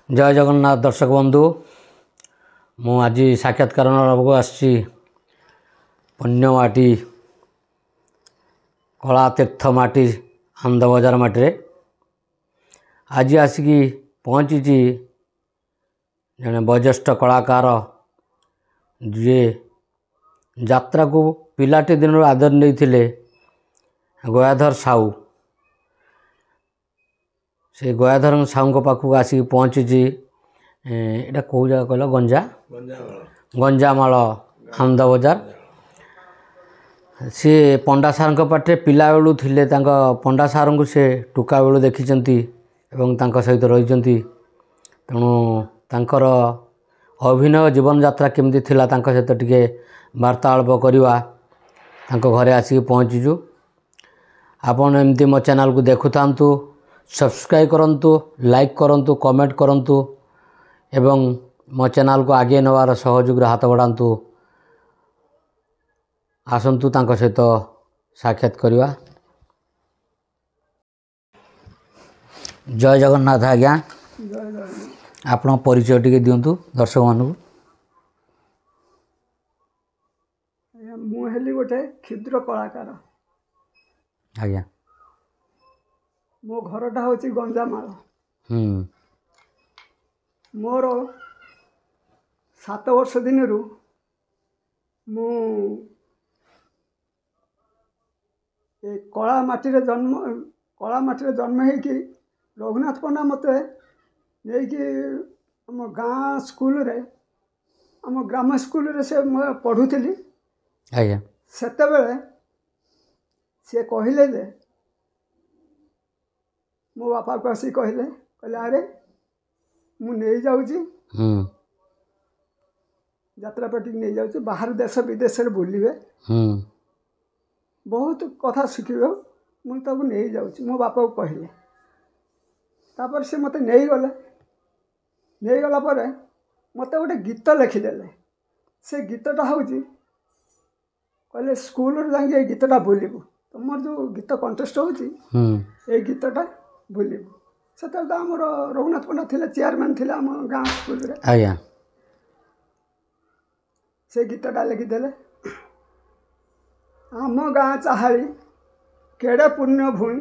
जय जगन्नाथ दर्शक बंधु मु आज साक्षात्कार को आसी पुण्यमाटी कला तीर्थ माटी आनंद बजार माटी आज आसिक पहुँची जड़े वयोज्येष्ठ कलाकार जे यात्रा को पिलाटी दिन आदर नहीं थे गयाधर साहू से गयाधर साहू पाखक आसिक पहुँची यहाँ कौ जगह कहल गंजामाल आनंद बजार सी पंडा सार पाटे पिला बेलू थे पंडा सार को से टुका बेलू देखी सहित रही तेणु तांकर अभिनय जीवन यात्रा केमती थिला सहित टिके वार्तालाप करवा घरे आसिक पहुँचीजु। आपन एमती मो चैनल को देखु थांतु, सब्सक्राइब करंतु, लाइक करंतु, कमेंट करंतु एवं मो चैनल को आगे नवार सहयोग हाथ बढ़ातु। आसंतु तांको सहित साक्षात करवा। जय जगन्नाथ आज्ञा। आपण परिचय टिके दियंतु दर्शक मानू। मु हेली गोटे क्षुद्र कलाकार। आज्ञा मो घरटा हूँ गंजामाल। मोर 7 वर्ष दिन मु कला माटी जन्म होगी रघुनाथ पंडा मत नहीं आम गाँ स्कूल रे आम ग्राम स्कूल रे से पढ़ुली। सेते बेले सी कहले जे मो बापा को आसी कहले अरे मु नहीं जाऊँगी यात्रा पार्टी नहीं जाऊँ बाहर देश विदेश बुलवे बहुत कथा शिखे मुझे नहीं जाऊँ मो बापा को कहले तापर से मत नहीं गला पर मत गोटे गीत लिखिदेले। से गीतटा हूँ कहले स्कूल जाए गीतटा बोलबू तुम जो गीत कंटेस्ट हो गीतटा बोलबू। से आम रघुनाथ पंडा थे चेयरमैन थे आम गाँव स्कूल रे। से गीतटा लिखिदेले आम गाँ चाहाड़ी केड़े पुण्य भूई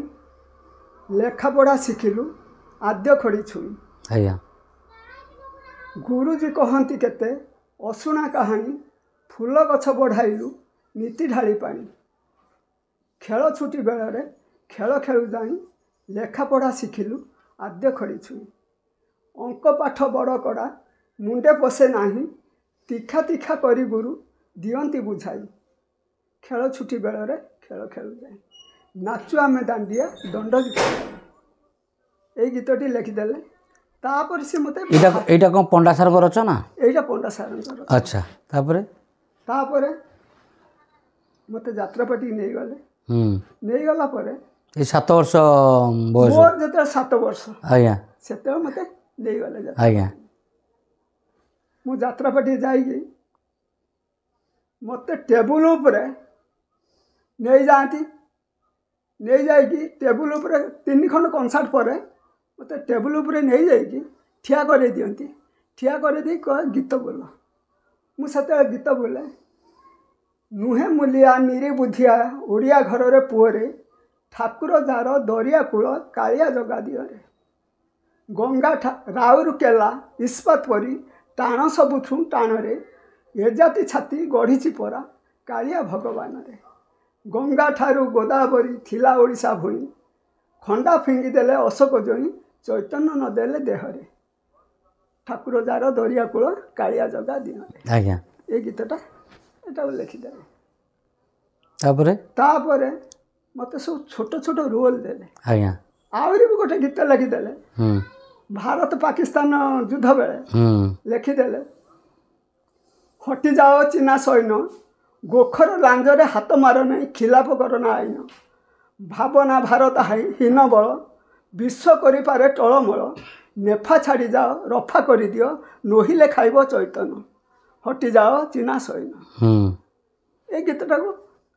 लेखा पढ़ा शिखिलु आद्य खड़ी छुई। गुरुजी कहती केते असुना कहानी फूल गछ बढ़ाइलु नीति ढाली पानी। खेल छुट्टी बेल खेल खेलु जाई लेखा पढ़ा शिखिलु आद्य खड़ी छुई। अंक पाठ बड़ कड़ा मुंडे पशे नाही तीखा तीखा करी गुरु दियंती बुझाई। खेल छुट्टी बेल खेल खेलु जाई नाचु आमे दांडिया दंड ये गीतटी लिखिदेले। तापर से मते एटा कौन पंडा सार रचना? एटा पंडा सार। अच्छा तापर मते यात्रा पार्टी नहीं गले। नहीं गला पर ये 7 वर्ष बयस मोर जते 7 वर्ष सेते मते नहीं गले। मु यात्रा पार्टी जाइए मते टेबुल उपरे नहीं जाइकी टेबुल उपरे 3 खंड कंसार्ट पर मते टेबुल उपरे नहीं जाइकी ठिया कर दियंती। ठिया कर दी गीत बोल मुझे गीत बोले नुहे मुलिया निरी बुधिया ओडिया घर रे पुअरे ठाकुर जार दरिया कूल कालिया जगा दियरे। गंगा राउरकेला इस्पात परी टाण सबुठू टाण रे ए जाति छाती गढ़ी परा कालिया भगवान रे। गंगा ठारू गोदावरी थिला ओडिशा भूई खंडा फिंगी देले अशोक जोई चैतन्य न देले देहरे ठाकुर जार दरिया कूल कालिया जगा दियरे। ये गीतटा एटा लिखिदेले। तापर मत सब छोट छोट रोल देले। आहरी भी गोटे गीत लिखिदेले भारत पाकिस्तान युद्ध बेले लिखिदेले हटि जाओ चीना सैन्य गोखर लांजरे हाथ मार नहीं खिलाफ करना आईन। भावना भारत हाई हीन बल विश्व करिपारे टलमल नेफा छाड़ी जाओ रफा कर दियो नोहिले खाइब चैतन्य हटि जाओ चीना सैन्य। ये गीतटा को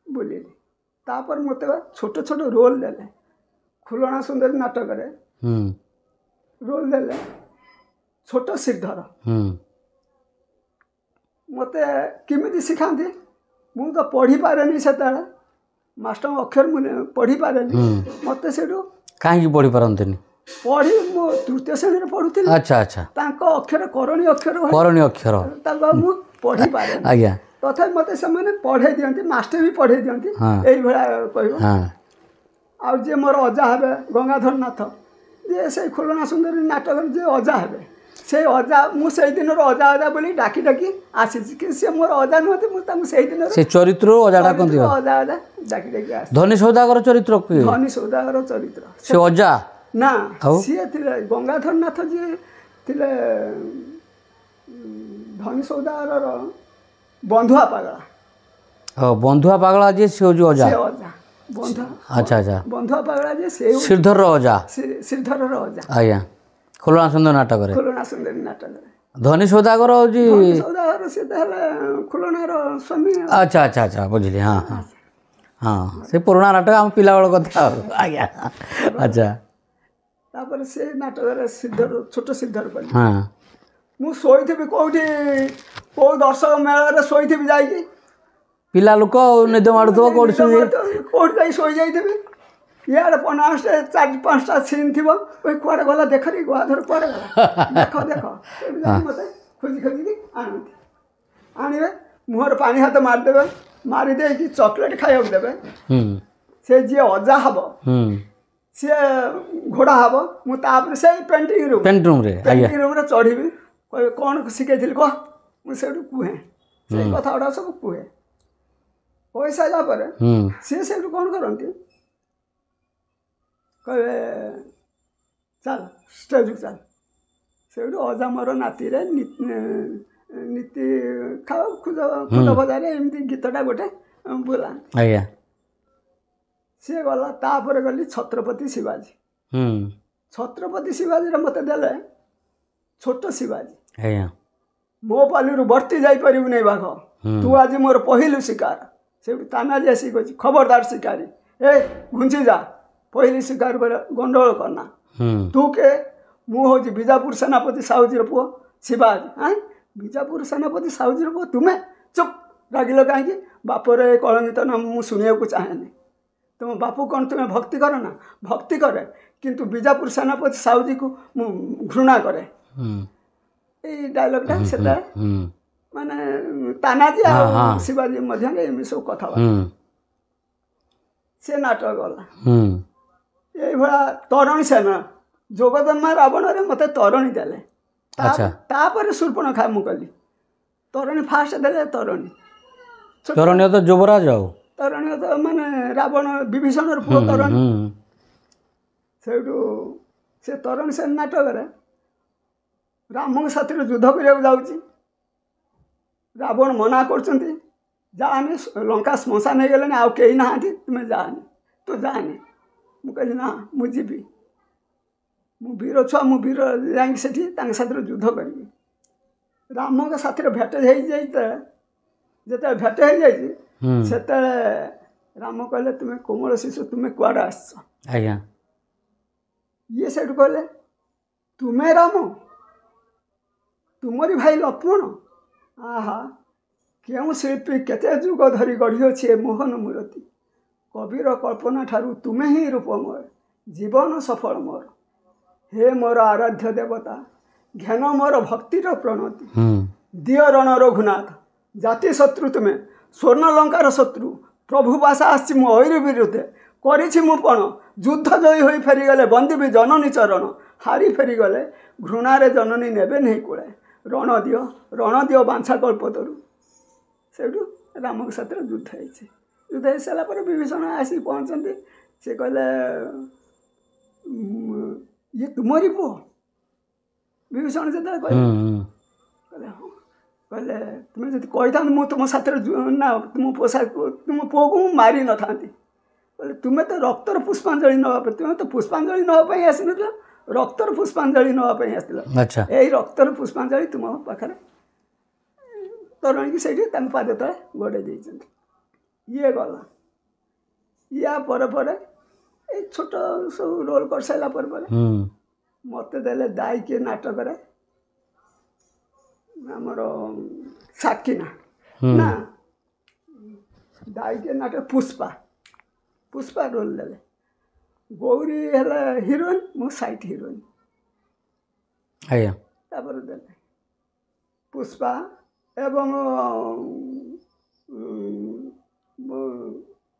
बोलिली। तापर मत छोट छोट रोल देले खुलना सुंदर नाटक रे रोल देले छोट श्रीधर हम्म मत केमी शिखाती मु तो पढ़ी पारे से मास्टर अक्षर मुझे पढ़ी पारे मत से कहीं पढ़ी पारंतनी पढ़ी मु तृतीय श्रेणी में पढ़ुती अच्छा अच्छा अक्षर करणी अक्षर करणी अक्षर मु पढ़ी पारे आज्ञा तथा मत से पढ़े दिखती मास्टर भी पढ़े दिखती हाँ आ जे मोर अजा हे गंगाधर नाथ जे से खुलना सुंदरी नाटक जे अजा हे से अजा मुझे दिन अजा अजा बोली डाकी डाकी आसी से मोर अजा नुहति मुझे दिन से चरित्र अजा डाकती अजा अजा डाकी डाकी आसी धनी सौदागर चरित्र धनी सौदागर चरित्र से अजा ना सी थे गंगाधर नाथ जी थे धनी सौदागर बंधुआ पागला बंधुआ पागला जी से अजा बंधुआ अच्छा अच्छा बंधुआ पागला जी से श्रीधर अजा श्रीधर अजा आज्ञा खुलना सुंदर नाटक खुलना सुंदरी नाटक धनी सौदागर जी सौदागर से खुलनार स्वामी अच्छा अच्छा अच्छा बुझली हाँ हाँ हाँ से पुराना नाटक आम पिला बेल कथा आज्ञा अच्छा तापर से नाटक श्रीधर छोट श्रीधर कली हाँ मु शोथी कौटी कौ दर्शक मेल शोथी जाकि पिला लोक निद माड़ुव कौट कौटी शोई जाइबी इे 4-5टा सीन थी कुआड़े गला देख रे गुआधर कुआड़े गला देख देख मत खोजी खोजी आनती आने मुहर पानी हाथ मारिदेवे मारिदे कि चॉकलेट खाया देवे से जी अजा हम सी घोड़ा हम मुझे से पेंटिंग रूम रे चढ़ी कौन शिखे कह मुझे कहे से कथा गुड़ा सब कहे कही सारापर सी से कौन करती कहे चल स्टेज चल से अजा मोर नाती नीति खाओ खुद खुद बजार एमती गीतटा गोटे बोला आज्ञा सी गला तापर गली छत्रपति शिवाजी छत्रपति शिवाजी मत देले छोट शिवाजी आज्ञा मो पाली बर्ती जापर नहीं बाघ तू आज मोर पहलू शिकार से तानाजी आसी कह खबरदार शिकारी ए घुंची जा पहली शिकार गंडगोल करना तू के मु हूँ बीजापुर सेनापति साहुजी पुओ शिवाजी हाँ बीजापुर सेनापति साहुजी पुओ तुम्हें चुप रागिल कहीं बापर कलंकित नाम मुझे शुणा चाहेनी तुम बापू कौन तुम्हें भक्ति कर ना भक्ति करे किंतु बीजापुर सेनापति साहुजी को घृणा करे ये डायलॉगटा से माने तानाजी आ शिवाजी मध्य सब कथा से नाटक गला ये तरुणी सेन जोगदन्मा रावण रे मत तरुणी देले तापर शूर्पणखा मु कली तरुणी फास्ट देले तरुणी तो युवराज आओ तरुणी तो माने रावण विभीषण पुओ तरुणी से तरुणी सेन नाटक रे राम साथी युद्ध करने जाऊँगी रावण मना कर जाने लंका श्मशान हो गले आउ कहीं ना तुम्हें जाने तो जाने मुझे ना मुझे वीर छुआ मु वीर जाकि से युद्ध करी राम के साथी भेट जो भेट हो जाते राम कहले तुम्हें कोमल शिशु तुम्हें कुआड़े आस ये से कहले तुम्हें राम तुमरी भाई लक्ष्मण आहा क्यों शिल्पी केते जुग धरी गढ़ी अच्छे मोहन मूर्ति कविर कल्पना ठारू तुम्हें ही रूप मोर जीवन सफल मोर हे मोर आराध्य देवता घ्यान मोर भक्तिर प्रणति दिय रण रघुनाथ जाति शत्रु तुम्हें स्वर्ण लंकार शत्रु प्रभु बासा आसी मो ऐर विरुद्धे करिछि मु पण युद्ध जयी होई फेरीगले बंदी भी जननी चरण हारी फेरीगले घृणारे जननी नेबे नहीं कूले रण दियो बांछा कल्पतरु से राम के साथ युद्ध हो सारापर विभीषण आसी पहुँचती से कहले ये तुमरी पुओ विभीषण जो कहले हाँ कहले तुम्हें जब कही था मुझे तुम साथ ना तुम तुम पुओ को मारी न था कहले तुम्हें तो रक्तर पुष्पांजलि नापी तुम्हें तो पुष्पांजलि नापी आसी न रक्तर पुष्पांजलि नापी आस यही रक्तर पुष्पांजलि तुम पाखे तरुणी की सही पाद तले गोड़े ये गला या पर छोट सब रोल कर सारा पर मत देले दाई के नाटक ଆମର ସାକିନା ନା ଦାଇକେ ନାଟକ ପୁଷ୍ପା ରୋଲ୍ ଦେଲେ। ଗୌରୀ ହେଲା ହିରୋଇନ୍, ମୁଁ ସାଇଟ୍ ହିରୋଇନ୍। ଆଜ୍ଞା ତାପରେ ଦେଲେ ପୁଷ୍ପା ଏବଂ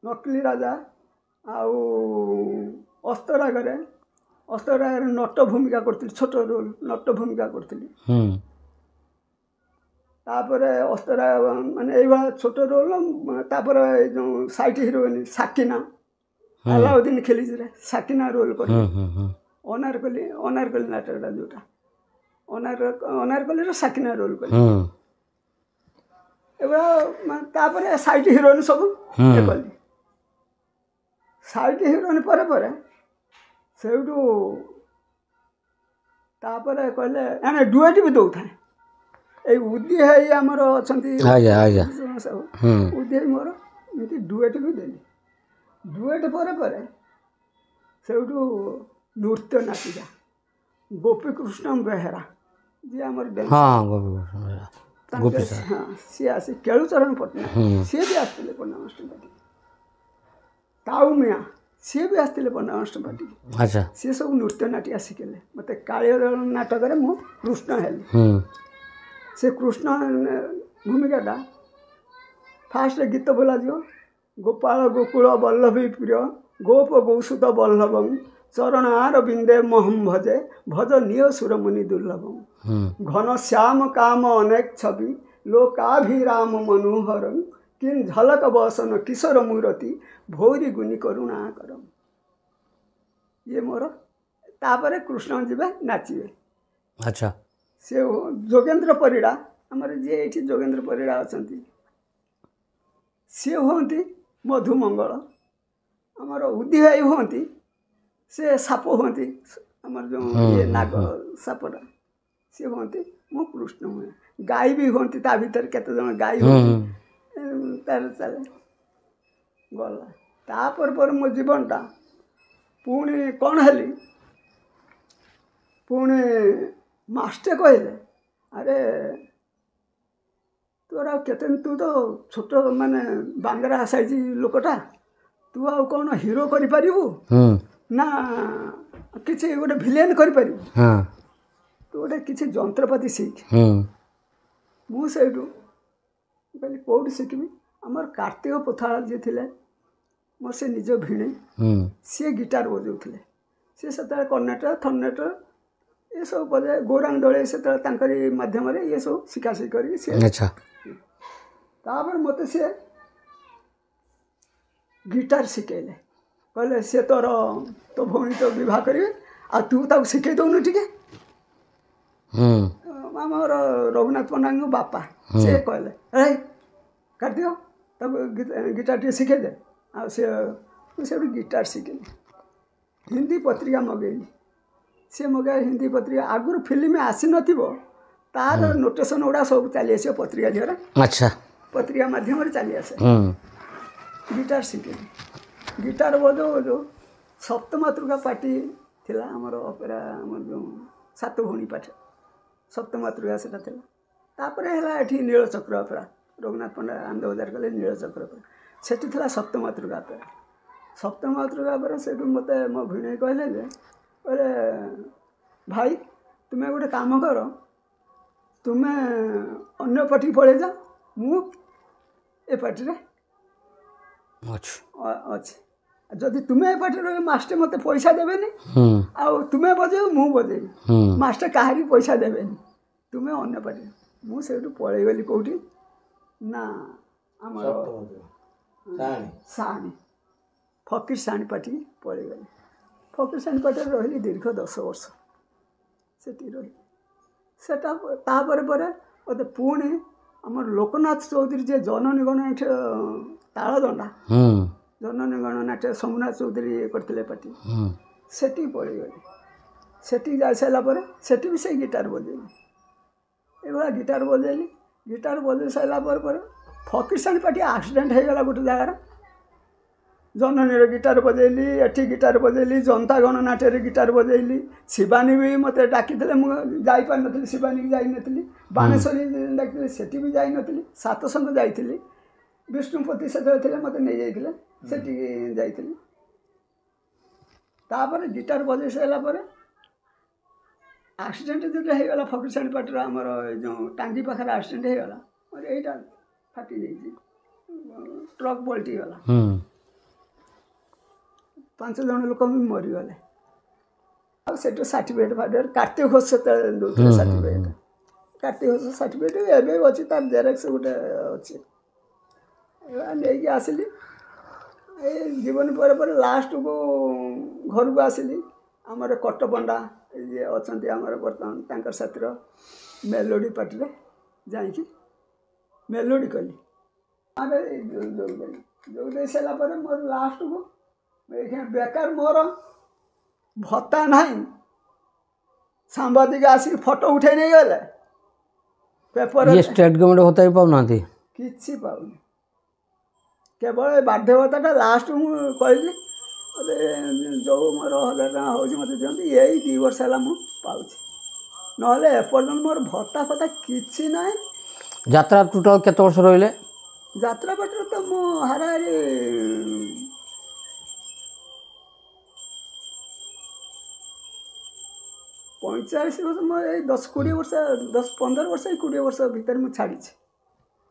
ନକଲି ରାଜା ଆଉ ଅସ୍ତରାଗରେ ନଟ ଭୂମିକା କରିଥିଲି, ଛୋଟ ରୋଲ୍ ନଟ ଭୂମିକା କରିଥିଲି। ତାପରେ ଅସ୍ତରା ମାନେ ଏଇଭଳିଆ ଛୋଟ ରୋଲ୍। ତାପରେ ଏଇ ଯେଉଁ ସାଇଟ୍ ହିରୋଇନ୍ ସାକିନା, ଆଲାଉଦ୍ଦିନ ଖିଲିଜିରେ ସାକିନା ରୋଲ୍ କଲି। ଅନାରକଲି ନାଟକଟା ଯେଉଁଟା ଅନାରକଲିର ସାକିନା ରୋଲ୍ କଲି। ଏଭଳିଆ ତାପରେ ସାଇଟ୍ ହିରୋଇନ୍ ସବୁ କଲି। ସାଇଟ୍ ହିରୋଇନ୍ ପରେ ସେଇଠୁ ତାପରେ କହିଲେ ଆମେ ଡୁଏଟ୍ ବି ଦେଉଥାଏ। ଏଇ ଉଦି ଭାଇ ଆମର ଅଛନ୍ତି, ଉଦି ଭାଇ ମୋର ଏମିତି ଡୁଏଟ୍ ବି ଦେଲି। ଡୁଏଟ୍ ପରେ ସେଇଠୁ ନୃତ୍ୟ ନାଟିକା ଗୋପୀକୃଷ୍ଣ ବେହେରା ଯିଏ ଆମର ସିଏ ଆସି କେଳୁଚରଣ ପଟ୍ଟନାୟକ ସିଏ ବି ଆସିଥିଲେ ପଣ୍ଡାମାଷ୍ଟର ପାର୍ଟି। କାଉମିଆ ସିଏ ବି ଆସିଥିଲେ ପଣ୍ଡାମାଷ୍ଟର ପାର୍ଟି। ସିଏ ସବୁ ନୃତ୍ୟ ନାଟିକା ଶିଖିଲେ। ମୋତେ କାଳିଆ ଦଳ ନାଟକରେ ମୁଁ କୃଷ୍ଣ ହେଲି। ସେ କୃଷ୍ଣ ଭୂମିକାଟା ଫାଷ୍ଟରେ ଗୀତ ବୋଲାଯିବ। ଗୋପାଳ ଗୋକୁଳ ବଲ୍ଲଭୀ ପ୍ରିୟ ଗୋପ ଗୌସୁତ ବଲ୍ଲଭଂ ଚରଣ ଆର ବିନ୍ଦେ ମହମ୍ ଭଜେ ଭଜ ନିୟ ସୁରମୁନି ଦୁର୍ଲଭଂ ଘନ ଶ୍ୟାମ କାମ ଅନେକ ଛବି ଲୋକାଭିରାମ ମନୋହରଂ କିନ୍ ଝଲକ ବସନ କିଶୋର ମୂରତି ଭୌରି ଗୁନି କରୁଣା କରମ୍। ଇଏ ମୋର। ତାପରେ କୃଷ୍ଣ ଯିବେ ନାଚିବେ। ଆଚ୍ଛା। ସେ ଯୋଗେନ୍ଦ୍ର ପରିଡ଼ା, ଆମର ଯିଏ ଏଇଠି ଯୋଗେନ୍ଦ୍ର ପରିଡ଼ା ଅଛନ୍ତି, ସିଏ ହୁଅନ୍ତି ମଧୁମଙ୍ଗଳ। ଆମର ଉଦି ଭାଇ ହୁଅନ୍ତି, ସେ ସାପ ହୁଅନ୍ତି, ଆମର ଯେଉଁ ଇଏ ନାଗ ସାପଟା ସିଏ ହୁଅନ୍ତି। ମୁଁ କୃଷ୍ଣ ହୁଏ। ଗାଈ ବି ହୁଅନ୍ତି, ତା ଭିତରେ କେତେଜଣ ଗାଈ ହୁଅନ୍ତି। ତାର ଚାଲେ ଗଲା। ତାପରେ ମୋ ଜୀବନଟା ପୁଣି କ'ଣ ହେଲି, ପୁଣି ମାଷ୍ଟେ କହିଲେ ଆରେ ତୋର ଆଉ କେତେ, ତୁ ତ ଛୋଟ ମାନେ ବାଙ୍ଗରା ସାଇଜ ଲୋକଟା, ତୁ ଆଉ କ'ଣ ହିରୋ କରିପାରିବୁ ନା କିଛି ଗୋଟେ ଭିଲେନ୍ କରିପାରିବୁ? ତୁ ଗୋଟେ କିଛି ଯନ୍ତ୍ରପାତି ଶିଖ। ମୁଁ ସେଇଠୁ କହିଲି କେଉଁଠି ଶିଖିବି? ଆମର କାର୍ତ୍ତିକ ପୋଥାଳ ଯିଏ ଥିଲେ ମୋର ସେ ନିଜ ଭିଣେଇ, ସିଏ ଗିଟାର ବଜାଉଥିଲେ। ସିଏ ସେତେବେଳେ କର୍ଣ୍ଣାଟକ ଥର୍ଣ୍ଣାଟକ ଏସବୁ ବଜାଏ। ଗୌରାଙ୍ଗ ଦଳେ ସେତେବେଳେ ତାଙ୍କରି ମାଧ୍ୟମରେ ଇଏ ସବୁ ଶିଖାଶିଖି କରିକି ସିଏ। ତାପରେ ମୋତେ ସିଏ ଗିଟାର ଶିଖେଇଲେ। କହିଲେ ସିଏ ତୋ ଭଉଣୀ ତ ବିବାହ କରିବେ, ଆଉ ତୁ ତାକୁ ଶିଖେଇ ଦେଉନୁ ଟିକେ। ଆମର ରଘୁନାଥ ପଣ୍ଡାଙ୍କ ବାପା ସିଏ କହିଲେ ଏଇ କାର୍ତ୍ତିକ ତାକୁ ଗିଟାର ଟିକେ ଶିଖେଇ ଦେ। ଆଉ ମୁଁ ସେଇଠୁ ଗିଟାର ଶିଖିଲି। ହିନ୍ଦୀ ପତ୍ରିକା ମଗେଇଲି। ସିଏ ମଗାଏ ହିନ୍ଦୀ ପତ୍ରିକା। ଆଗରୁ ଫିଲ୍ମ ଆସିନଥିବ, ତାର ନୋଟେସନ୍ ଗୁଡ଼ା ସବୁ ଚାଲି ଆସିବ ପତ୍ରିକା ଦିହରେ। ପତ୍ରିକା ମାଧ୍ୟମରେ ଚାଲି ଆସେ। ଗିଟାର ଶିଖିଲି। ଗିଟାର ବଜାଉ ସପ୍ତମାତୃକା ପାର୍ଟି ଥିଲା ଆମର ଅପେରା, ଆମର ଯେଉଁ ସାତ ଭଉଣୀ ପାଠ ସପ୍ତମାତୃକା ସେଟା ଥିଲା। ତାପରେ ହେଲା ଏଠି ନୀଳଚକ୍ର ଅପେରା, ରଘୁନାଥ ପଣ୍ଡା ଆନନ୍ଦବଜାର କଲେ ନୀଳଚକ୍ର ଅପେରା, ସେଠି ଥିଲା ସପ୍ତମାତୃକା ଅପେରା। ସପ୍ତମାତୃକା ଅପେରା ସେଇଠୁ ମୋତେ ମୋ ଭିଣେଇ କହିଲେ ଯେ କହିଲେ ଭାଇ ତୁମେ ଗୋଟେ କାମ କର, ତୁମେ ଅନ୍ୟ ପାର୍ଟିକି ପଳେଇ ଯାଅ, ମୁଁ ଏ ପାର୍ଟିରେ ଅଛି। ଯଦି ତୁମେ ଏ ପାର୍ଟିରେ ମାଷ୍ଟେ ମୋତେ ପଇସା ଦେବେନି, ଆଉ ତୁମେ ବଜେଇବ ମୁଁ ବଜେଇବି, ମାଷ୍ଟେ କାହାରି ପଇସା ଦେବେନି, ତୁମେ ଅନ୍ୟ ପାର୍ଟିରେ। ମୁଁ ସେଇଠୁ ପଳେଇଗଲି କେଉଁଠି ନା ଆମର ସାହାଣୀ ଫକୀର ସାହାଣୀ ପାର୍ଟିକି ପଳେଇଗଲି। ଫକୀର ସାହାଣୀ ପାର୍ଟିରେ ରହିଲି ଦୀର୍ଘ 10 ବର୍ଷ। ସେଠି ରହିଲି। ସେଟା ତାପରେ ମୋତେ ପୁଣି ଆମର ଲୋକନାଥ ଚୌଧୁରୀ ଯିଏ ଜନନୀ ଗଣନାଟ୍ୟ ତାଳଦଣ୍ଡା ଜନନୀ ଗଣନାଟ୍ୟ ସୋମନାଥ ଚୌଧୁରୀ ଇଏ କରିଥିଲେ ପାର୍ଟି, ସେଠିକି ପଳେଇଗଲି। ସେଠିକି ଯାଇସାରିଲା ପରେ ସେଠି ବି ସେଇ ଗିଟାର ବଜେଇଲି। ଏଇଭଳିଆ ଗିଟାର ବଜେଇଲି। ଗିଟାର ବଜେଇ ସାରିଲା ପରେ ଫକୀର ସାହାଣୀ ପାର୍ଟି ଆକ୍ସିଡେଣ୍ଟ ହେଇଗଲା ଗୋଟେ ଜାଗାରେ। जननी गिटार बजेली एठी गिटार बजेली जनता गणनाट्य गिटार बजेली शिवानी भी मत डाकी जापार नी शिवानी की जाइनी बाणेश्वरी डाक से भी जाइनी सातसंग जाइली विष्णुपति से मत नहीं जाइए से जाइली तापर गिटार बजे सारापर एक्सीडेंट जो होगा फकीरसाणी पाटर आमर जो टांगी पाखे एक्सीडेंट होगा मोर यहाँ फाटी जाइए ट्रक पलटी गला 5 जन लोक भी मरीगले से सर्टिफिकेट फाटिफिकेट कार्तिक घोष से दूसरे सर्टिफिकेट कार्तिक घोष सर्टिफिकेट एवं अच्छी तार जेरक्स गोटे अच्छी नहीं आसली जीवन पर लास्ट को घर को आसली आमर कटपंडा ये अच्छा आमर बर्तमान साथी मेलोडी पार्टी जाकि मेलोडी कली जो दे सारापर मोर लास्ट को बेकार मोर भत्ता नहीं सांबादिक आसिक फोटो उठे नहीं गले पेपर ये स्टेट गवर्नमेंट भत्ता भी पाऊना किसी पाऊनी केवल बाध्यता लास्ट मुझे कहली जो मोर 1000 टका हो दिखती यही 2 वर्ष है मुझे ना एपर्तंत मोर भत्ता फत्ता किसी ना यात्रा टोटाल केत वर्ष रहिले यात्रा बाटर तो मु हाराहारी 45 वर्ष मैं 10-20 वर्ष 10-15 वर्ष 20 वर्ष भीतर मुझे छाड़ी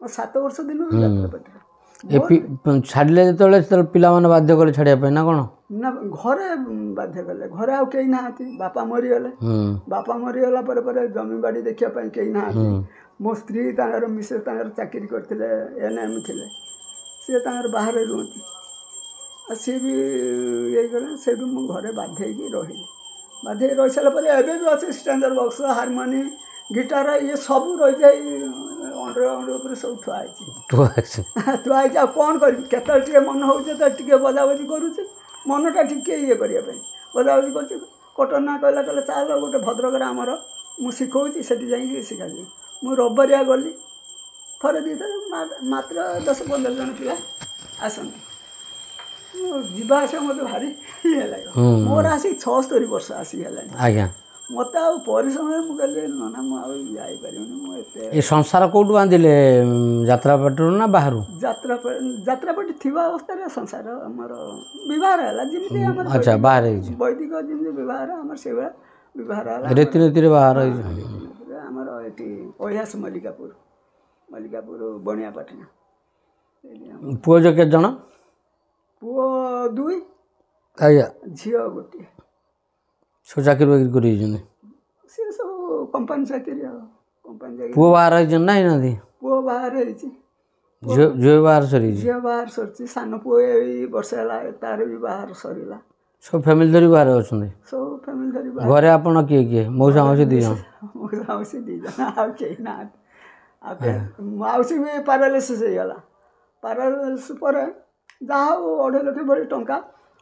7 वर्ष दिन यात्रा बाटर छाड़े जो पिलाने बाध्य कले छाड़िया ना कौन ना घरे बाध्य कले घरे आउ कई ना बापा मरीगले बापा मरीगला जमी बाड़ी देखापी कई ना मो स्त्री मिसेस चाकरी करते एनएम थे सी बाहर रुहति सी भी ये कले से घरे बाध्य रही बाध्य रही सारापर एवं भी अच्छे स्टैंडर्ड बक्स हारमोनी गिटार ये सब रही जाए अंडर सब थुआई कौन कर मन हो बजाबजी करुचे मनटा टिके ये करने बजाबजी कर कटना कहला कहले चाल गोटे भद्रक आमर मुझे शिखौची से शिखा मु रबिया गली थरे दी मात्र 10-15 जन पिला आसती जीवास मत भारी ये लगे मोर आसिक 76 वर्ष आसीगला आज्ञा मत परिश्रम मुझे ना मुझे ये संसार कौटू बांधिले यात्रापाटू ना बाहर यात्रापाटी थी अवस्था संसार आमर बहर है जमी अच्छा बाहर वैदिक जमी बहर आम से बहर रीतिनीति बाहर आमर ये अयास मल्लिकापुर बनियापाटना पुओ जो के जन पुओ 2 आज्ञा झील गोटे सब चाकरी बाकरी कर सी सब कंपानी चाकरी पुओ बाहर ना पुओ बाहर झील बाहर सरी झील बाहर सर सान पुओ ये वर्ष है तार भी बाहर सरला सब फैमिली धरी बाहर अच्छा सब फैमिली धरी घरे आपण किए किए मौसा मौसी 2 जन मौसा मौसी 2 जन आ कहीं ना मौसी भी पारालिसिस होगा पारालिसिस पर जहाँ 2.5 लाख भरी टंका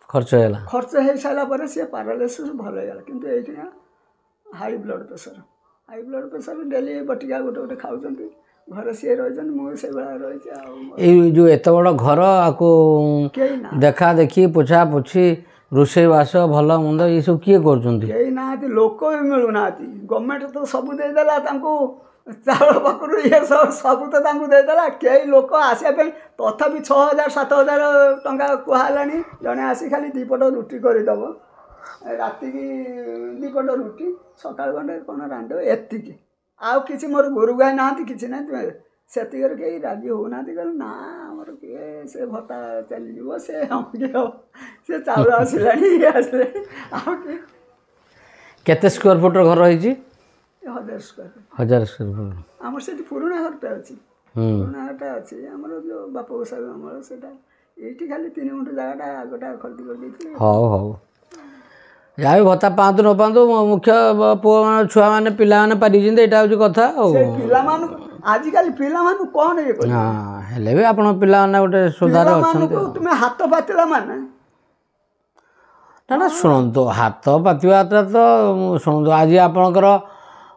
खर्च है खर्च हो सारापर सी पारालिसिस भल होगा किंतु ये हाई ब्लड प्रेसर डेली बटिका गोटे गोटे खाऊँ घर सी रही मुझे रही जो एत बड़ घर आपको देखा देखी पोछा पोछी रोषे बास भल मंद ये सब किए कर ना लोक भी मिलूना गवर्नमेंट तो सब देदेला चाउल पाखु ये सब तो देदेला कई लोक आसापी तथापि 6,000-7,000 टंका कहला जड़े आसी खाली 2 पट रुटी करदेव राति की 2 पट रुटी सका गंडे कौन रांध एति आउ कि मोर गोरु गाई ना कि ना से कहीं राजी होना कह ना आमर किए से भत्ता चलीज से हम से चाउल आसला आसले केते स्क्वायर फुट घर रही 1000 स्क्वायर 1000 स्क्वायर फुट आमर से पुराना घरटा अच्छी पुराना घरटा अच्छी आमर जो बाप गोसाई आमर से ये खाली 3 गुंठ जगह आगटा खरीदी कर देते हाँ हाँ या भत्ता पाँच न पाँच मुख्य पुओ मान छुआ मैंने पिला मैंने पारी यहाँ हूँ कथा आजिकल पिला कौन ये हाँ हेले भी आपण पिला गोटे सुधार अच्छा तुम्हें हाथ पातिला माने ना शुणु हाथ पातिबाटा तो शुणु आज आपणकर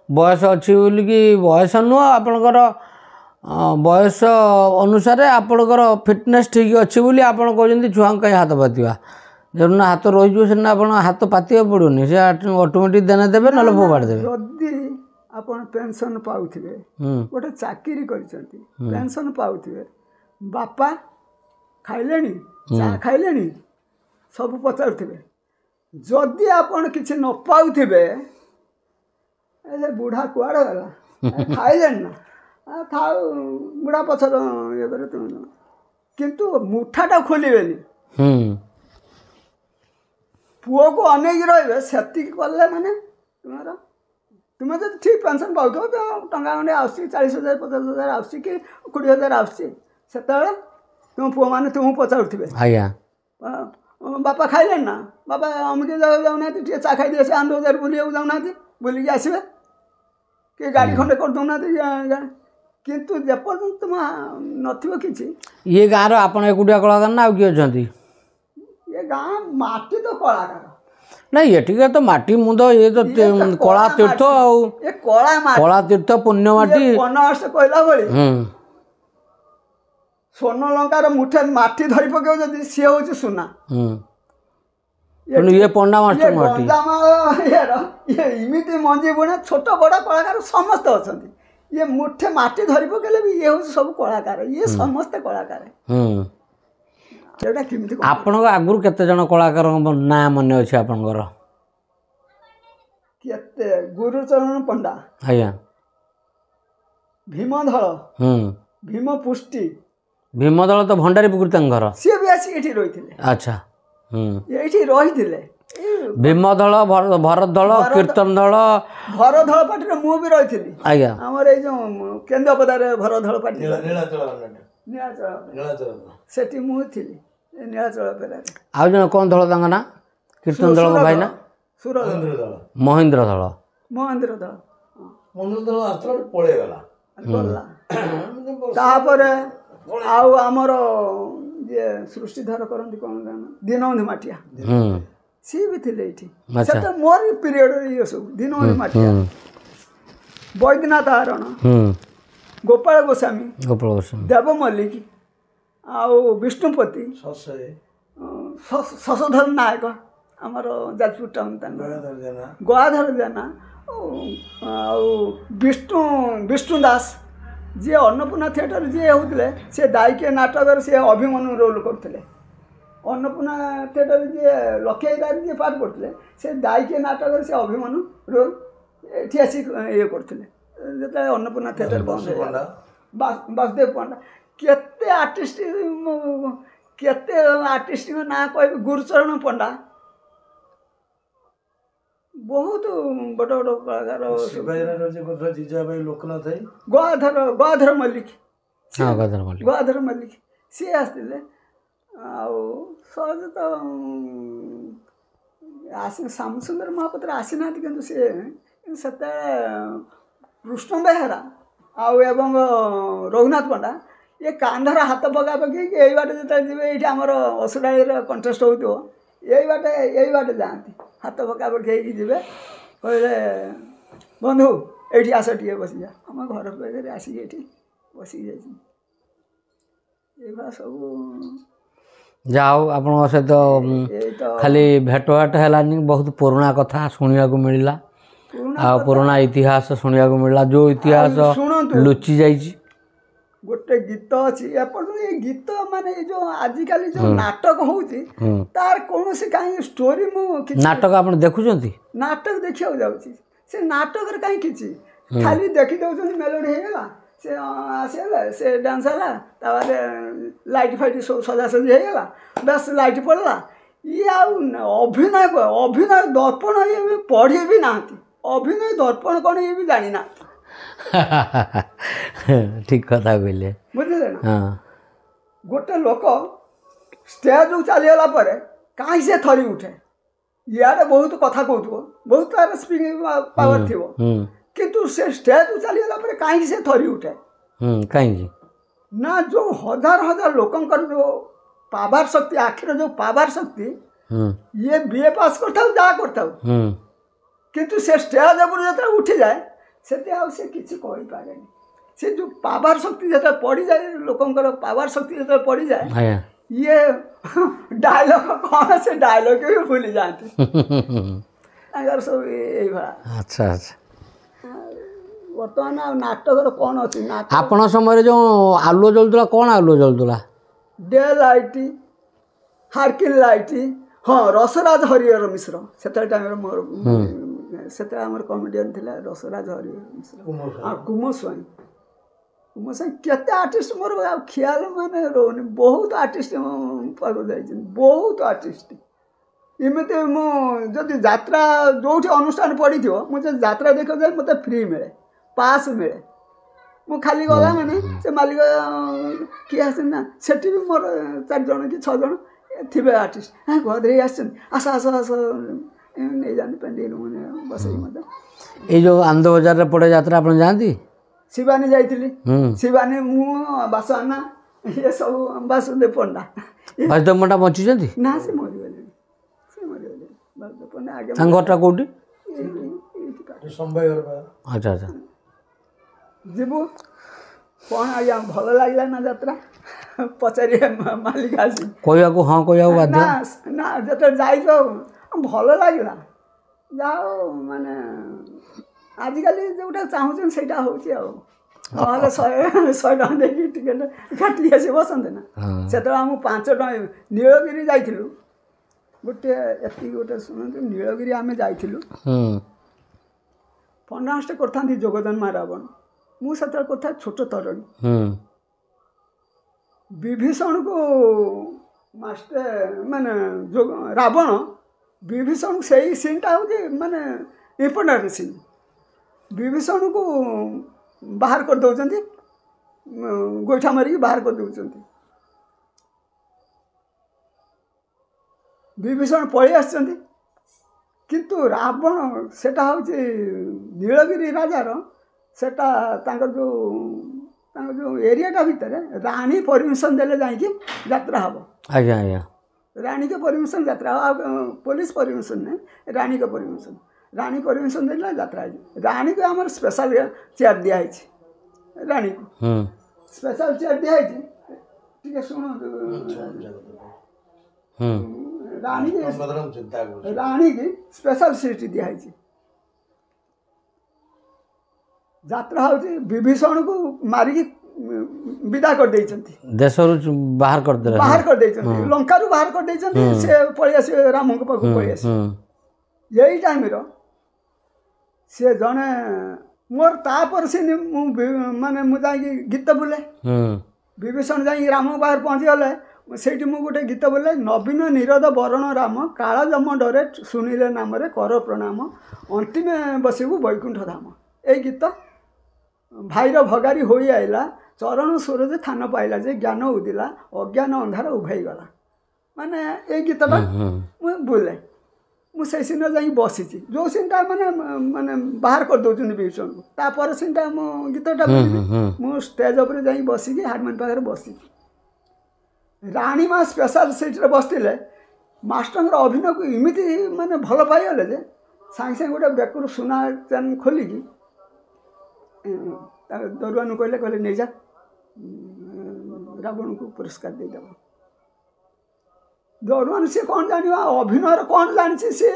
बयस अच्छी कि बयस नुह आपणकर बयस अनुसार आपणकर फिटनेस ठीक अच्छी बोली आपण कहते छुआ कहीं हाथ पातिबा जो हाथ रही सीना आप हाथ पातिबा पड़ोनी से ऑटोमेटिक देने देवे ना फोपाड़ देवे जदि आपण पेंशन पाउथिबे गोटे चाकरी करिसंती पेंशन पाउथिबे बापा खाइलेनी चा खाइलेनी सब पचारुथिबे जदि आपण किछि न पाउथिबे ए बुढ़ा कुआड़ गला खाइलेन ना खाऊ बुढ़ा पछर ये करे तुम किंतु मुठाटा खोलिबेनी पुओ को अनेक रहिबे सेति कले माने तुम्हें जब ठीक पेंशन पाऊ तो टंका खंडे आसी 40,000 50,000 आसी कि 20,000 आसी से तुम पुओ मैंने तुम पचारुथिबे आज्ञा बापा खाइले ना बापा अमुक जगह जाऊना टे चा खाई दिए 2,000 बुलिया जाऊना बुलिकी आसबे कि गाड़ी खंडे कर दौना किंतु जेपर्यंत तुम नथिबो किछि ये गाँव आपण एकुटिया कलाकार ना किए अच्छा ये गाँ माटी तो कलाकार नहीं ये ठीक है तो माटी मुंद ये तो कला तीर्थ ये कला तीर्थ पुण्य माटी बनवास कहला भली स्वर्ण लंकार मुठे माटी धरी पके जदि सी हूँ सुना ये पंडा मास्टर माटी ये इमिति मंजी बुणे छोट बड़ कलाकार समस्त अच्छा ये मुठे माटी धरी पकेले भी ये हूँ सब कलाकार ये समस्ते कलाकार आपण आगुरी केते जन कलाकार ना मन अच्छे आपणकर केते गुरुचरण पंडा आज्ञा भीमधल भीम पुष्टि भीमदल तो भंडारी पुकुरी घर सी भी आसी एठी रहिथिले अच्छा एठी रहिथिले भीमदल भरत दल कीर्तन दल भरत दल पार्टी मु भी रहिथिली आज्ञा हमर ए जो केंद्रपदार भरत दल पार्टी सेठी मु थिली नीलाचल पेला आउ जन कौन दल तांगा ना कीर्तन दल को भाई ना सुर महेंद्र दल आस्त्र पळे गला तापरे आउ आमर जे सृष्टिधर करंती कोन दीनबंधु माटिया सी भी थिले एठी सेटा मोर पीरियड ये सब दीनबंधु माटिया बैद्यनाथ हारण गोपाल गोस्वामी देव मल्लिक आउ विष्णुपति शशधर नायक आमर जाजपुर टाउन गयाधर जेना विष्णु दास जी अन्नपूर्णा थिएटर जी होते से दायिके नाटक से अभिमन्यु रोल करते अन्नपूर्णा थिएटर जी लक्ष्यदार जी पाठ करते से दायिके नाटक से अभिमन्यु रोल ये आसी ये करते जो अन्नपूर्णा थिएटर बंद वासुदेव पंडा केते आर्टिस्ट ना कह गुरुचरण पंडा बहुत बड़ बड़ कलाकार लोकनाथ गयाधर मल्लिक गयाधर मल्लिक सी आसते सहज तो श्यामसुंदर महापात्र आसी ना कि से कृष्ण बेहेरा आउ रघुनाथ पंडा ये कांधर हाथ पका पकई यही बाटे जो जी ये आमर असुराड़ी कंटेस्ट हो यही बाटे जाती हाथ पका पकई जी कहले बंधु ये आस टे बस जा आम घर पाखे आसिक ये बसिक जा सब जाओ आप सहित खाली भेटवाट है बहुत पुराना कथा शुणा मिलला पुराना इतिहास शुणा मिलला जो इतिहास लुचि जाइए गोटे गीत अच्छी ये गीत माने जो आजिकल जो नाटक होउची तार कौन से कहीं स्टोरी नाटक आप देखुंत नाटक देखा जाऊँगी से नाटक कहीं किसी खाली देखी दौरान मेलोडी होगा से आसगला से डांस है लाइट फाइट सब सजासजी होगा बस लाइट पड़ला ये अभिनय दर्पण ये पढ़ी भी ना अभिनय दर्पण कौन ये भी जानी ना ठीक कथा कहले बुझे ना गोटे लोक स्टेज चलीगला कहीं से थरी उठे इे बहुत कथा कहू बहुत तार स्पीकिंग पावर थी किंतु से स्टेज चलीगला कहीं से थरी उठे कहीं ना जो हजार हजार लोकंकर जो पावर शक्ति आखिर जो पावर शक्ति ये बीए पास करता जा करता किंतु से स्टेज उपर जो उठी जाए से किसी कही पारे से जो पावर शक्ति जो पड़ जाए लोकंर पावर शक्ति जो पड़ जाए आज्ञा ये डायलॉग कौन से डायलॉग भी भूली जाते अगर सब यही भाया अच्छा अच्छा बर्तमान आ नाटकर कौन अच्छी नाटक आपण समय जो आलुओ जलुला कौन आलुओ जलुला डे लाइट हार्किन लाइट हाँ रसराज हरिहर मिश्र से टाइम मोर से कमेडियन थे रसराज हरिहर मिश्र हाँ कुमो स्वाई केते आर्टिस्ट मोर ख्याल माने रोनी बहुत आर्टिस्ट पाक जाइछन बहुत आर्टिस्ट इमते मो जदि यात्रा जोठी अनुष्ठान पड़ी थो मुझे यात्रा देख जाए मते फ्री मिले पास मिले मु खाली गला माने से मालिक किए आसन ना सेठी भी मोर 4 जन कि 6 जन थिबे आर्टिस्ट हाँ घरे आसन आस आस आस नहीं जाने पेंडिल मैंने बस मत ये जो आनंद बजार रे पड़े यात्रा आपण जानती शिवानी जाइली शिवानी मु बासना ये सब वासुदेव पंडा वासुदेव पंडा बंची ना से मरीगले वासुदेव पंडा आगे घरटा कौटी अच्छा अच्छा जीवु कौन आज्ञा भल लगे ना यात्रा पचारि मालिक आसी कहया को हाँ कहया बाध्य ना ना जो जाइल भल लगे जाओ माने आजिकल जोटा चाहूँ से हूँ 100 टका देखिए टिकेट काटी आसी बसते ना से आम 5 टका नीलगिरी जाइलु गोटे एति गोटे शुणु नीलगिरी आम जाइलु फंडास्ट करता जोगदान मा रावण मुझे कथा छोट तरुणी विभीषण को मास्टर माने रावण विभीषण से ही सीनटा हूँ माने इम्पोर्टाट सीन विभीषण को बाहर कर दौरान गोईठा मारिक बाहर कर दौरान विभीषण पलि आसछन्ति किंतु रावण सेटा हूँ नीलगिरी राजार सेटा जो एरियाटा भितर राणी परमिशन देले जाइए यात्रा हम आज्ञा आज्ञा राणी के परमिशन यात्रा पुलिस परमिशन नहीं राणी के परमिशन राणी परमिशन देला यात्रा राणी को आम स्पेशल चेयर दिखाई राणी को स्पेशल चेयर दिखाई शुणु राणी की स्पेशल सीट दिखाई यात्रा हूँ विभीषण को मारिक विदा कर देश बाहर कर लंका रू बाहर कर से पलि आस राम पाख पलि आस यही टाइम सी जड़े मोर तापर से माने मुझे गीत बोले विभीषण जा राम बाहर पहुँची गले से गोटे गीत बोले नवीन निरद वरण राम काला जम डरे सुनिले नाम कर प्रणाम अंतिम बसबू वैकुंठ धाम यही गीत भाईर भगारी हो आइला चरण सूरज थान पाइला जे ज्ञान उदिला अज्ञान अंधार उभाई गला माने ये गीतटा मुझे बोले मुझे सीन जा बसी जो सीनटा माने माने बाहर कर दौरान विभीषण को तापर सीनटा मो गीतटा मु स्टेज उपर जा बसिकी हारमोनियम पाखे बसी राणी माँ स्पेशल सीट्रे बसते मास्टर अभिनय को इमिति माने भल पाइगले जे सागे सागे गोटे बेकुर सुना चैन खोलिकी दरुआन कहले कहले नहीं जा रावण को पुरस्कार देदेव दरुआन सी कौन जान अभिनय कौन जानी सी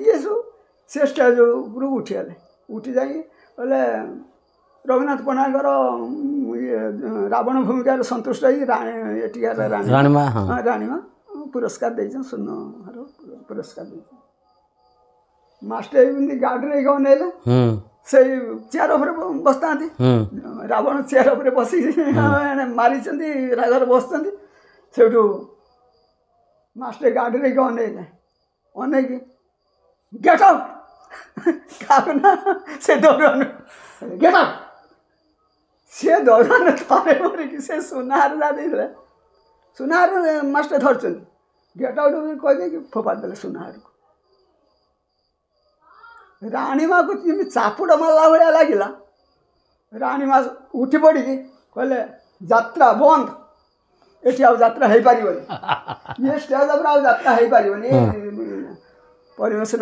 ये सब से स्टेज उपरू उठीगले उठी जा बोले रघुनाथ पट्टनायकर रावण भूमिका संतुष्ट हो राणीमा पुरस्कार दे स्वर्ण पुरस्कार दे मास्टर गाड़ी गनेले से चेयर उपर बसता रावण चेयर उपर बस मारी रागर बसुँच से मास्टर गाड़ी गनेले अनेक गेट आउट ना से दौड़ान गेट आउट सी दौड़ान थे मरिक से सुनार जाते सुनार मास्टर धरते गेट आउट कहीदे फोपाड़ी सुनार को राणी माँ को चापुड़ मारला भाया लगे राणी माँ उठी पड़ी कहले यात्रा बंद ये आत्रा हो पार ये स्टेज उपर आत्रा हो पार परमिशन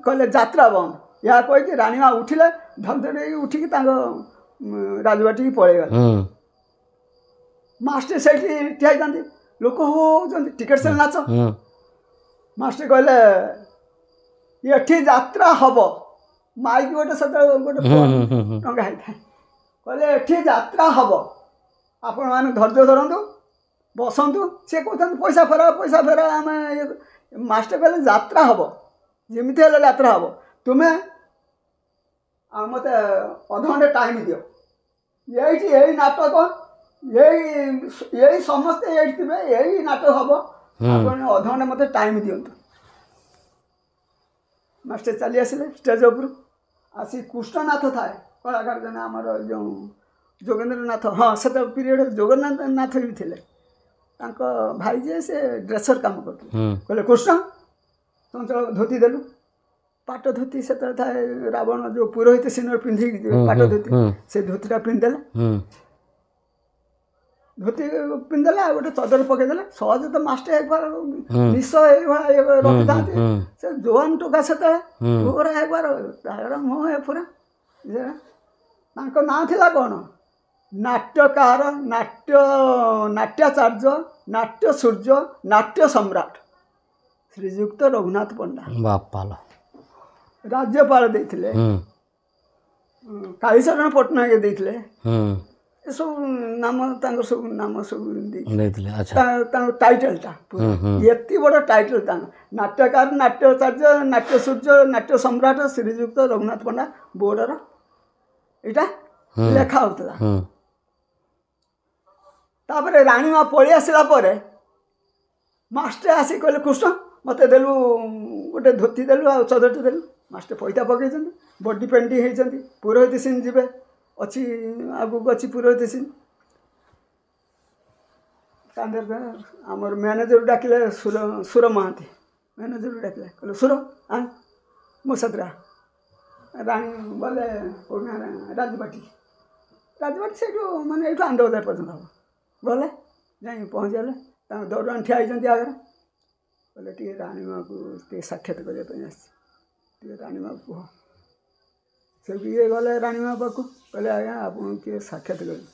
कहले यात्रा बंद या कहीकि राणी माँ उठिले धमधम उठिकी ରାଜବାଟିକି ପଳେଇଗଲେ। ହୁଁ ମାଷ୍ଟର ସେଇଠି ଠିଆ ହେଇଥାନ୍ତି, ଲୋକ ହଉଛନ୍ତି ଟିକେଟ୍ ସେଲ୍ ନାଚ। ହୁଁ ମାଷ୍ଟର କହିଲେ ଏଠି ଯାତ୍ରା ହବ, ମାଇକି ଗୋଟେ ସେତେବେଳେ ଗୋଟେ ଟଙ୍ଗା ହେଇଥାଏ। କହିଲେ ଏଠି ଯାତ୍ରା ହବ, ଆପଣମାନେ ଧୈର୍ଯ୍ୟ ଧରନ୍ତୁ, ବସନ୍ତୁ। ସେ କହୁଛନ୍ତି ପଇସା ଫେରା ଆମେ ମାଷ୍ଟର କହିଲେ ଯାତ୍ରା ହବ, ଯେମିତି ହେଲେ ଯାତ୍ରା ହବ, ତୁମେ ଆଉ ମୋତେ ଅଧଘଣ୍ଟେ ଟାଇମ୍ ଦିଅ। ଏଇଠି ଏଇ ନାଟକ ଏଇ ସମସ୍ତେ ଏଇଠି ଥିବେ, ଏଇ ନାଟକ ହବ, ଆପଣ ଅଧଘଣ୍ଟେ ମୋତେ ଟାଇମ୍ ଦିଅନ୍ତୁ। ମାଷ୍ଟର ଚାଲି ଆସିଲେ ଷ୍ଟେଜ୍ ଉପରୁ। ଆସି କୃଷ୍ଣନାଥ ଥାଏ କଳାକାର ଜଣେ ଆମର ଯେଉଁ ଯୋଗେନ୍ଦ୍ରନାଥ, ହଁ ସେତେ ପିରିୟଡ଼ ଯୋଗେନ୍ଦ୍ରନାଥ ବି ଥିଲେ, ତାଙ୍କ ଭାଇ ଯିଏ ସେ ଡ୍ରେସର କାମ କରୁଥିଲେ। କହିଲେ କୃଷ୍ଣ ଚଞ୍ଚଳ ଧୋତି ଦେଲୁ, ପାଟ ଧୋତି ସେତେବେଳେ ଥାଏ, ରାବଣ ଯେଉଁ ପୁରୋହିତ ସିଂହ ପିନ୍ଧିକି ପାଟ ଧୋତି, ସେ ଧୋତିଟା ପିନ୍ଧିଦେଲେ। ଧୋତି ପିନ୍ଧିଦେଲେ, ଆଉ ଗୋଟେ ଚଦର ପକେଇଦେଲେ। ସହଜ ତ ମାଷ୍ଟର একবার ନିଶ ଏଇଭଳିଆ ରଖିଥାନ୍ତି। ସେ ଜୋଆନ ଟୋକା ସେତେବେଳେ ପୁରା একবার ତାର ମୁହଁ ପୁରା। ତାଙ୍କ ନାଁ ଥିଲା କ'ଣ? ନାଟ୍ୟକାର, ନାଟ୍ୟାଚାର୍ଯ୍ୟ, ନାଟ୍ୟ ସୂର୍ଯ୍ୟ, ନାଟ୍ୟ ସମ୍ରାଟ ଶ୍ରୀଯୁକ୍ତ ରଘୁନାଥ ପଣ୍ଡା। ବାପାଲ ରାଜ୍ୟପାଳ ଦେଇଥିଲେ, କାଳୀଚରଣ ପଟ୍ଟନାୟକ ଦେଇଥିଲେ, ଏସବୁ ନାମ ତାଙ୍କର ସବୁ ନାମ ସବୁ ଦେଇଥିଲେ। ତାଙ୍କ ଟାଇଟେଲଟା ଏତେ ବଡ଼ ଟାଇଟେଲ ତାଙ୍କ ନାଟ୍ୟକାର, ନାଟ୍ୟାଚାର୍ଯ୍ୟ, ନାଟ୍ୟ ସୂର୍ଯ୍ୟ, ନାଟ୍ୟ ସମ୍ରାଟ ଶ୍ରୀଯୁକ୍ତ ରଘୁନାଥ ପଣ୍ଡା ବୋର୍ଡ଼ର ଏଇଟା ଲେଖା ହେଉଥିଲା। ତାପରେ ରାଣୀମା ପଳେଇ ଆସିଲା ପରେ ମାଷ୍ଟର ଆସି କହିଲେ କୃଷ୍ଣ ମୋତେ ଦେଲୁ ଗୋଟେ ଧୋତି ଦେଲୁ ଆଉ ଚଦରଟେ ଦେଲୁ। ମାଷ୍ଟର ପଇତା ପକେଇଛନ୍ତି, ବଡି ପେଣ୍ଟି ହେଇଛନ୍ତି, ପୁରୋହିତ ସିଂ ଯିବେ, ଅଛି ଆଗକୁ ଅଛି ପୁରୋହିତ ସିଂ। ଆମର ମ୍ୟାନେଜର ଡାକିଲେ ସୁର ମହାନ୍ତି, ମ୍ୟାନେଜର ଡାକିଲେ, କହିଲେ ସୁର ମୋ ସାଥିରେ ରାଣୀ ଗଲେ ରାଜବାଟୀ ସେଇଠୁ ମାନେ ଏଇଠୁ ଆନ୍ଦବଜାର ପର୍ଯ୍ୟନ୍ତ ହେବ। ଗଲେ ଯାଇ ପହଞ୍ଚିଗଲେ, ତାଙ୍କ ଦରବାନ ଠିଆ ହେଇଛନ୍ତି ଆଗରେ। କହିଲେ ଟିକେ ରାଣୀମାକୁ ଟିକେ ସାକ୍ଷାତ କରିବା ପାଇଁ ଆସିଛି, ଟିକେ ରାଣୀମାକୁ କୁହ। ସେଠୁ ଇଏ ଗଲେ ରାଣୀମା ପାଖକୁ, କହିଲେ ଆଜ୍ଞା ଆପଣଙ୍କୁ କିଏ ସାକ୍ଷାତ କରିବେ।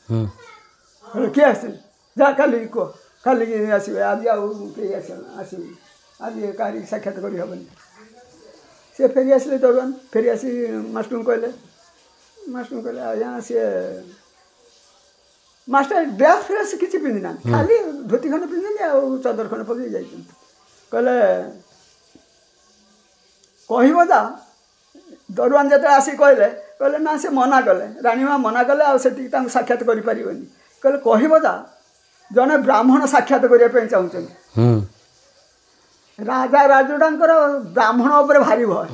କହିଲେ କିଏ ଆସିଛନ୍ତି? ଯା କାଲିକି କୁହ, କାଲିକି ଆସିବେ, ଆଜି ଆଉ କେହି ଆସିବେନି, ଆଜି କାହାରିକି ସାକ୍ଷାତ କରିହେବନି। ସେ ଫେରି ଆସିଲେ ଦରବାନ, ଫେରି ଆସି ମାଷ୍ଟରଙ୍କୁ କହିଲେ ଆଜ୍ଞା ସିଏ ମାଷ୍ଟର ଡ୍ରେସ୍ ଫ୍ରେସ୍ କିଛି ପିନ୍ଧି ନାହାନ୍ତି, ଖାଲି ଧୋତି ଖଣ୍ଡେ ପିନ୍ଧିଛନ୍ତି ଆଉ ଚଦର ଖଣ୍ଡେ ପକେଇ ଯାଇଛନ୍ତି। କହିଲେ କହିବ ଯା। ଦରବାନ ଯେତେବେଳେ ଆସିକି କହିଲେ ନା ସେ ମନା କଲେ, ରାଣୀମା ମନା କଲେ, ଆଉ ସେଠିକି ତାଙ୍କୁ ସାକ୍ଷାତ କରିପାରିବନି। କହିଲେ କହିବ ଯା, ଜଣେ ବ୍ରାହ୍ମଣ ସାକ୍ଷାତ କରିବା ପାଇଁ ଚାହୁଁଛନ୍ତି। ରାଜା ରାଜୁଡ଼ାଙ୍କର ବ୍ରାହ୍ମଣ ଉପରେ ଭାରି ଭୟ।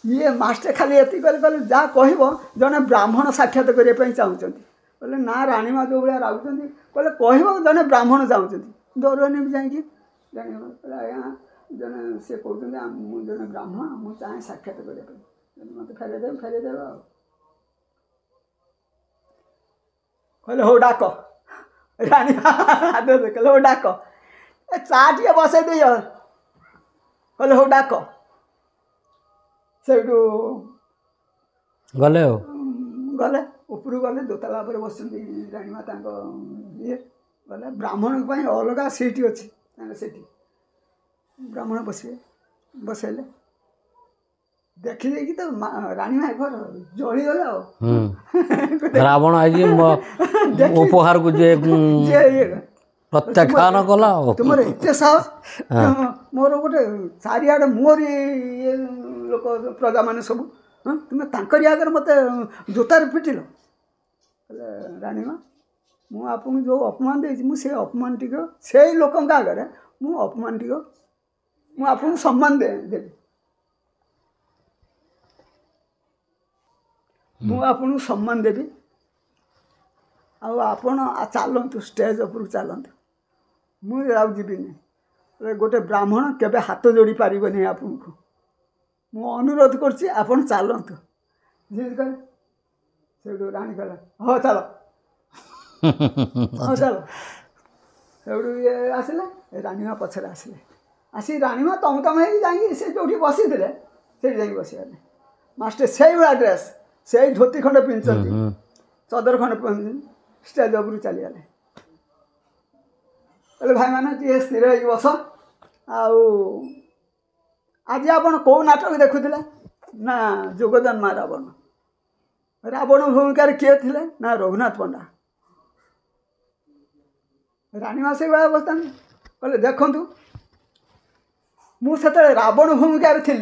ଇଏ ମାଷ୍ଟର ଖାଲି ଏତିକି କହିଲେ ଯାହା କହିବ, ଜଣେ ବ୍ରାହ୍ମଣ ସାକ୍ଷାତ କରିବା ପାଇଁ ଚାହୁଁଛନ୍ତି। କହିଲେ ନା ରାଣୀମା ଯେଉଁ ଭଳିଆ ରାଗୁଛନ୍ତି, କହିଲେ କହିବ ଜଣେ ବ୍ରାହ୍ମଣ ଚାହୁଁଛନ୍ତି। ଦରବାନ ବି ଯାଇକି ଜାଣିବ, କହିଲେ ଆଜ୍ଞା ଜଣେ ସେ କହୁଛନ୍ତି ମୁଁ ଜଣେ ବ୍ରାହ୍ମଣ, ମୁଁ ଚାହେଁ ସାକ୍ଷାତ କରିବା ପାଇଁ, ମୋତେ ଫେରେଇଦେବେ ଆଉ। କହିଲେ ହଉ ଡାକ। ରାଣୀମା କହିଲେ ହଉ ଡାକ, ଏ ଚା ଟିକେ ବସେଇ ଦେଇଛ। କହିଲେ ହଉ ଡାକ। ସେଇଠୁ ଗଲେ ଉପରକୁ ଗଲେ, ଦୋତାଲା ଉପରେ ବସିଛନ୍ତି ରାଣୀମା ତାଙ୍କ ଇଏ। ଗଲେ ବ୍ରାହ୍ମଣଙ୍କ ପାଇଁ ଅଲଗା ସିଟ୍ ଅଛି, ତାଙ୍କ ସେଠି ବ୍ରାହ୍ମଣ ବସେଇଲେ। ଦେଖିଦେଇକି ତ ରାଣୀମା ଘର ଜଳିଗଲେ ଆଉ। ରାବଣ ଆଜି ଉପହାରକୁ ଯେ ପ୍ରତ୍ୟାଖ୍ୟାନ କଲା। ତୁମର ଏତେ ସାହସ, ମୋର ଗୋଟେ ଚାରିଆଡ଼େ ମୋରି ଲୋକ ପ୍ରଜାମାନେ ସବୁ, ତୁମେ ତାଙ୍କରି ଆଗରେ ମୋତେ ଜୋତାରେ ପିଟିଲ। କହିଲେ ରାଣୀମା ମୁଁ ଆପଣଙ୍କୁ ଯେଉଁ ଅପମାନ ଦେଇଛି, ମୁଁ ସେ ଅପମାନ ଟିକେ ସେଇ ଲୋକଙ୍କ ଆଗରେ ମୁଁ ଆପଣଙ୍କୁ ସମ୍ମାନ ଦେବି। ମୁଁ ଆପଣଙ୍କୁ ସମ୍ମାନ ଦେବି, ଆଉ ଆପଣ ଚାଲନ୍ତୁ, ଷ୍ଟେଜ୍ ଉପରକୁ ଚାଲନ୍ତୁ, ମୁଁ ଆଉ ଯିବିନି। ଗୋଟେ ବ୍ରାହ୍ମଣ କେବେ ହାତ ଯୋଡ଼ି ପାରିବନି ଆପଣଙ୍କୁ, ମୁଁ ଅନୁରୋଧ କରୁଛି ଆପଣ ଚାଲନ୍ତୁ। ସେଇଠୁ ରାଣୀ କହିଲା ହଉ ଚାଲ। ସେଇଠୁ ଇଏ ଆସିଲେ, ରାଣୀମା ପଛରେ ଆସିଲେ। ଆସି ରାଣୀମା ତମ ହେଇକି ଯାଇକି ସେ ଯେଉଁଠି ବସିଥିଲେ ସେଇଠି ଯାଇକି ବସିଗଲେ। मास्टर से ड्रेस से धोती खंड पिंधुଛନ୍ତି चदर खंड पिंधुଛନ୍ତି स्टेज उपरू चलीगले बोले भाई मैंने टे स्थिर हो बस आज आपण कौ नाटक देखुले ना जोगजन्मा रावण रावण भूमिकार किए थे ना रघुनाथ पंडा राणीमा से भाई अवस्था कहले देखु मुझे रावण भूमिकार थी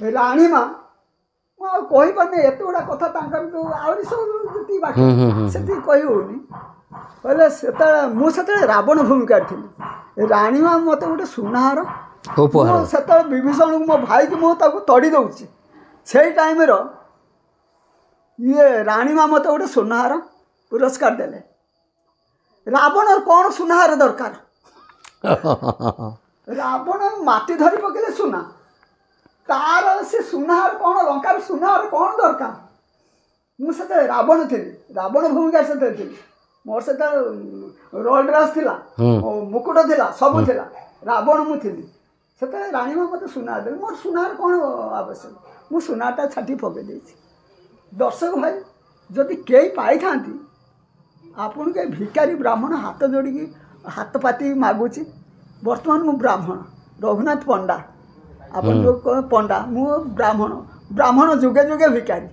राणीमा कही पारे एत गुड़ा कथा आहरी सब जी बाकी से कही होनी कहले से रावण भूमिकार थी राणीमा मत गोटे सुनार से विभीषण मो भाई की मुझे तड़ी दूसरी से टाइम ये राणीमा मत गोटे सुनार पुरस्कार देले रावण कौन सुनार दरकार रावण माटी धरी पकेले सुना तार से सुनार कौन लंकार सुनार कौन दरकार मुझे रावण थी रावण भूमिका से थी मोर से रोल ड्रेस थिला मुकुट थिला सब थिला रावण मु थी से राणीमा मत सुनार दे मोर सुनार कौन आवश्यक मु सुनारटा छाटी पके देछि दर्शक भाई जदि कई पाई था आपन के भिकारी ब्राह्मण हाथ जोड़ी हाथ पाती मागुची बर्तमान मु ब्राह्मण रघुनाथ पंडा आपन जो पंडा मु ब्राह्मण जुगे जुगे भिकारी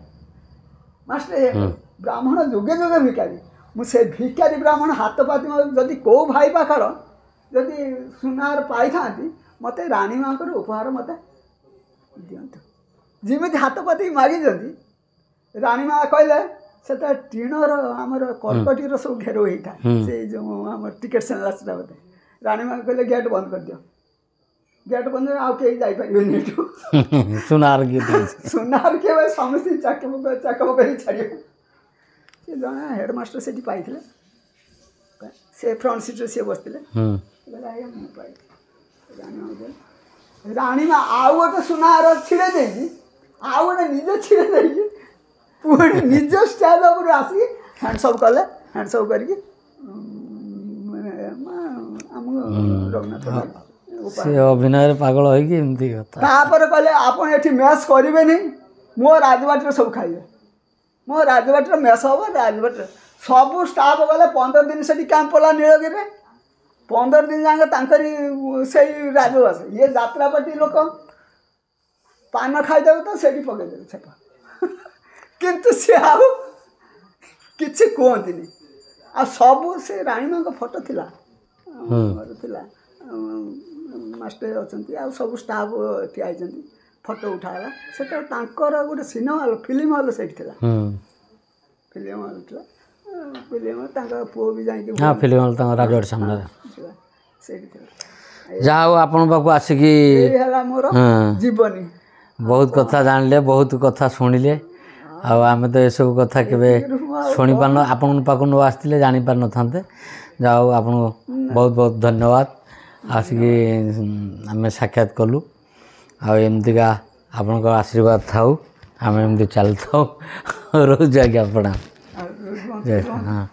मास्टर ब्राह्मण जुगे जुगे भिकारी मुझे भिकारी ब्राह्मण हाथ पाती जदि कौ भाई पाखर जदि सुनार पाई था मत राणी माँ उपहार मत दिंतु जमी हाथ पाती मागी राणी माँ कहले से टीणर आमर कर्कटीर सब घेर होता है से जो आम टिकेट सेनलासटा बोधे राणी माँ कहले गेट बंद कर दियो गेट बंद आउ कहीं जापर सुनार सुनार के भाई समस्त चेकअप कर छाड़ जन हेडमास्टर से पाई से फ्रंट सीट्रे सी बसते राणी माँ आउ गोटे सुनार छिड़े दे आउ गोटे निजे छिड़े दे पुणी निज स्टेज उपर आसिक हैंडसअप कले हैंडसअप करके से अभिनय पागल होमती कहले आपड़ ये मैच करेंगे मो राजबाटी सब खाइए मो राजबाटी मैच हम राजबाटी सब स्टाफ गले 15 दिन से कैंप पड़ा नीलगिरी 15 दिन जाके से राजवास ये जात्रापाटी लोक पान खाईदे तो से पकईदे छेपा किंतु सी आउ किसी कहती आ सब से राणी माँ फोटो थिला मास्टर अच्छा सब स्टाफ ठिया फोटो उठाला से गोटे सिनेमा हल फिल्म हल से फिल्म हल फिल्म पुओ भी जाए हाँ फिल्म हल राजवाड़ सामने जहाँ आपण पाक आसिकी मोर जीवनी बहुत कथा जानले बहुत कथा शुणिले आमे तो सब कथा के शुणी पार आपण पाक न आसते जापार न था जाओ आप बहुत बहुत धन्यवाद आसिकी आम साक्षात कलु आमतीका आपण आशीर्वाद थाऊ आम एमती चलता रोज आज्ञा अपना हाँ।